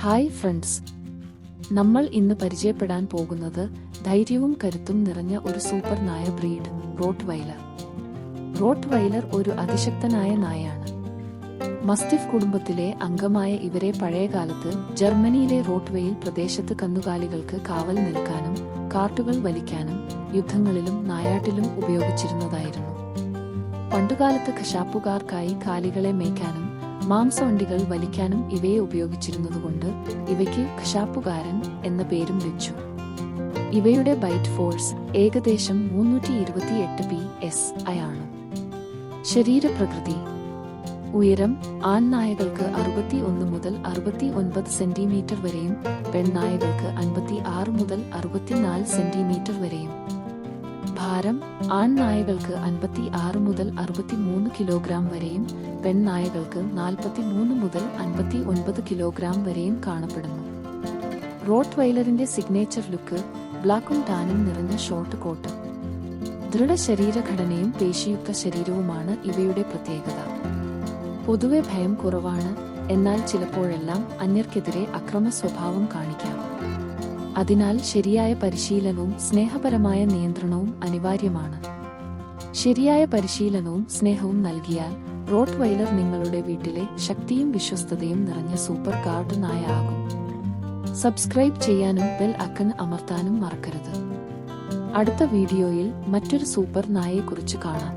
Hi friends, നമ്മൾ ഇന്ന് പരിചയപ്പെടാൻ പോകുന്നത് ധൈര്യവും കരുത്തും നിറഞ്ഞ ഒരു സൂപ്പർ നായ ബ്രീഡ് റോട്ട്വൈലർ. റോട്ട്വൈലർ ഒരു അതിശക്തനായ നായയാണ്. മസ്റ്റിഫ് കുടുംബത്തിലെ അംഗമായ ഇവരെ പഴയകാലത്ത് ജർമ്മനിയിലെ റോട്ട്വെയിൽ പ്രദേശത്ത് കന്നുകാലികൾക്ക് കാവൽ നിൽക്കാനും കാർട്ടുകൾ വലിക്കാനും യുദ്ധങ്ങളിലും നായാട്ടിലും ഉപയോഗിച്ചിരുന്നതായിരുന്നു. പണ്ടുകാലത്ത് കശാപ്പുകാർക്കായി കാലികളെ മേയ്ക്കാനും മാംസവണ്ടികൾ വലിക്കാനും ഇവയെ ഉപയോഗിച്ചിരുന്നതുകൊണ്ട് ഇവയ്ക്ക് കശാപ്പുകാരൻ എന്ന പേരും ലഭിച്ചു. ഇവയുടെ ബൈറ്റ് ഫോഴ്സ് ഏകദേശം 328 psi ആണ്. ശരീരപ്രകൃതി: ഉയരം ആൺനായകൾക്ക് 61 മുതൽ 69 സെന്റിമീറ്റർ വരെയും പെൺനായകൾക്ക് 56 മുതൽ 64 സെന്റിമീറ്റർ വരെയും. ഭാരം ആൺനായകൾക്ക് 56 മുതൽ 63 കിലോഗ്രാം വരെയും പെൺനായകൾക്ക് 43 മുതൽ 59 കിലോഗ്രാം വരെയും കാണപ്പെടുന്നു. റോട്ട്വൈലറിന്റെ സിഗ്നേച്ചർ ലുക്ക് ബ്ലാക്കും ടാനും നിറഞ്ഞ ഷോർട്ട് കോട്ട്. ദൃഢശരീരഘടനയും പേശിയുക്ത ശരീരവുമാണ് ഇവയുടെ പ്രത്യേകത. പൊതുവെ ഭയം കുറവാണ്, എന്നാൽ ചിലപ്പോഴെല്ലാം അന്യർക്കെതിരെ അക്രമ സ്വഭാവം കാണിക്കാം. അതിനാൽ ശരിയായ പരിശീലനവും സ്നേഹപരമായ നിയന്ത്രണവും അനിവാര്യമാണ്. ശരിയായ പരിശീലനവും സ്നേഹവും നൽകിയാൽ റോട്ട്വൈലർ നിങ്ങളുടെ വീട്ടിലെ ശക്തിയും വിശ്വസ്തതയും നിറഞ്ഞ സൂപ്പർ ഗാർഡ് നായ ആകും. സബ്സ്ക്രൈബ് ചെയ്യാനും ബെൽ ഐക്കൺ അമർത്താനും മറക്കരുത്. അടുത്ത വീഡിയോയിൽ മറ്റൊരു സൂപ്പർ നായയെക്കുറിച്ച് കാണാം.